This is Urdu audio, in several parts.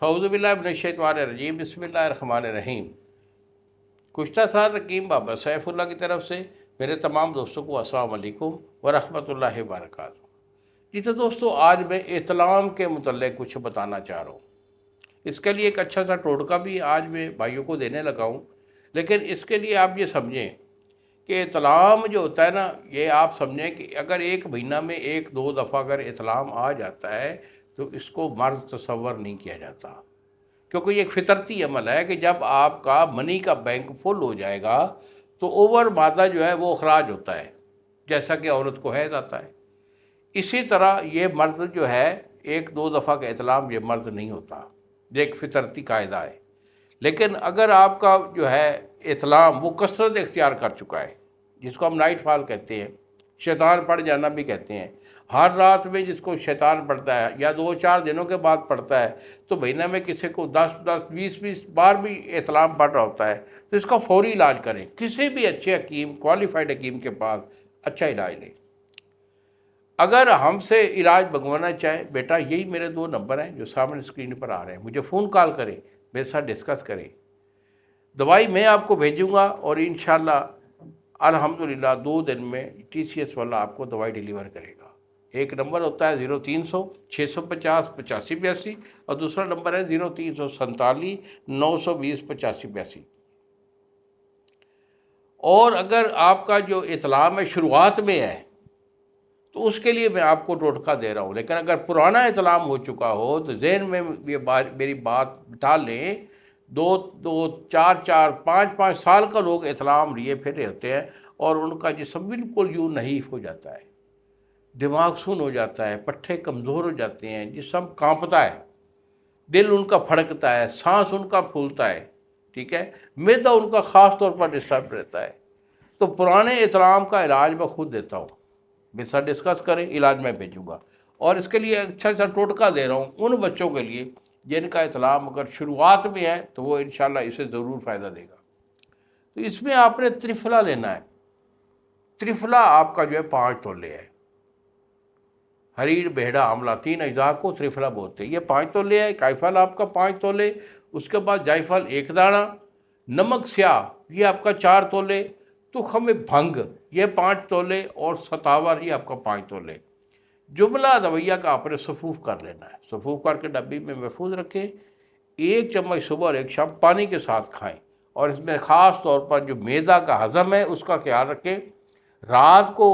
اعوذ باللہ من الشیطان الرجیم، بسم اللہ الرحمن الرحیم۔ کشتہ تھا تقیم بابا سیف اللہ کی طرف سے۔ میرے تمام دوستوں کو السلام علیکم ورحمۃ اللہ وبرکاتہ۔ جی تو دوستو، آج میں احتلام کے متعلق کچھ بتانا چاہ رہا ہوں۔ اس کے لیے ایک اچھا سا ٹوٹکا بھی آج میں بھائیوں کو دینے لگا ہوں، لیکن اس کے لیے آپ یہ سمجھیں کہ احتلام جو ہوتا ہے نا، یہ آپ سمجھیں کہ اگر ایک مہینہ میں ایک دو دفعہ اگر احتلام آ جاتا ہے تو اس کو مرض تصور نہیں کیا جاتا، کیونکہ یہ ایک فطرتی عمل ہے کہ جب آپ کا منی کا بینک فل ہو جائے گا تو اوور مادہ جو ہے وہ اخراج ہوتا ہے، جیسا کہ عورت کو حیض آتا ہے۔ اسی طرح یہ مرض جو ہے ایک دو دفعہ کا احتلام یہ مرض نہیں ہوتا، یہ ایک فطرتی قاعدہ ہے۔ لیکن اگر آپ کا جو ہے احتلام وہ کثرت اختیار کر چکا ہے، جس کو ہم نائٹ فال کہتے ہیں، شیطان پڑ جانا بھی کہتے ہیں، ہر رات میں جس کو شیطان پڑتا ہے یا دو چار دنوں کے بعد پڑتا ہے، تو مہینہ میں کسی کو 10 بار بھی احتلام پڑ رہا ہوتا ہے تو اس کا فوری علاج کریں، کسی بھی اچھے حکیم، کوالیفائڈ حکیم کے پاس اچھا علاج لیں۔ اگر ہم سے علاج منگوانا چاہیں، بیٹا یہی میرے 2 نمبر ہیں جو سامنے اسکرین پر آ رہے ہیں، مجھے فون کال کریں، میرے ساتھ ڈسکس کریں، دوائی میں آپ کو بھیجوں گا اور انشاءاللہ الحمدللہ 2 دن میں ٹی سی ایس والا آپ کو دوائی ڈیلیور کرے گا۔ ایک نمبر ہوتا ہے 0300 650 8582 اور دوسرا نمبر ہے 0347 920 8582۔ اور اگر آپ کا جو احتلام ہے شروعات میں ہے تو اس کے لیے میں آپ کو ٹوٹکا دے رہا ہوں، لیکن اگر پرانا احتلام ہو چکا ہو تو ذہن میں میری بات بٹھا لیں، 2 4 5 سال کا لوگ احتلام لیے پھر رہے ہوتے ہیں اور ان کا جسم بالکل یوں نحیف ہو جاتا ہے، دماغ سن ہو جاتا ہے، پٹھے کمزور ہو جاتے ہیں، جسم کانپتا ہے، دل ان کا پھڑکتا ہے، سانس ان کا پھولتا ہے، ٹھیک ہے، معدہ ان کا خاص طور پر ڈسٹرب رہتا ہے۔ تو پرانے احتلام کا علاج میں خود دیتا ہوں، میرے ساتھ ڈسکس کریں، علاج میں بھیجوں گا۔ اور اس کے لیے اچھا سا ٹوٹکا دے رہا ہوں ان بچوں کے لیے جن کا احتلام اگر شروعات میں ہے تو وہ انشاءاللہ اسے ضرور فائدہ دے گا۔ تو اس میں آپ نے ترفلا لینا ہے۔ ترفلا آپ کا جو ہے 5 تولے ہے، حریر بہڑا آملہ 3 اجزاء کو ترفلا بولتے ہیں۔ یہ 5 تولے ہے۔ جائفل آپ کا 5 تولے، اس کے بعد جائفل 1 دانہ، نمک سیاہ یہ آپ کا 4 تولے، تخم بھنگ یہ 5 تولے اور ستاور یہ آپ کا 5 تولے۔ جملہ دویہ کا آپ نے صفوف کر لینا ہے، صفوف کر کے ڈبی میں محفوظ رکھیں۔ 1 چمچ صبح اور 1 شام پانی کے ساتھ کھائیں، اور اس میں خاص طور پر جو معدہ کا ہضم ہے اس کا خیال رکھیں۔ رات کو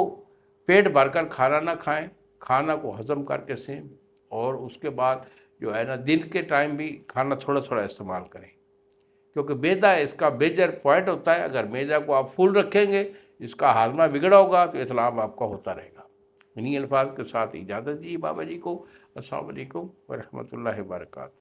پیٹ بھر کر کھانا نہ کھائیں، کھانا کو ہضم کر کے سیں، اور اس کے بعد جو ہے نا دن کے ٹائم بھی کھانا تھوڑا تھوڑا استعمال کریں، کیونکہ معدہ اس کا میجر پوائنٹ ہوتا ہے۔ اگر معدہ کو آپ فل رکھیں گے، اس کا ہاضمہ بگڑا ہوگا تو احتلام آپ کا ہوتا رہے گا۔ انہی الفاظ کے ساتھ اجازت دیجیے بابا جی کو۔ السلام علیکم ورحمۃ اللہ وبرکاتہ۔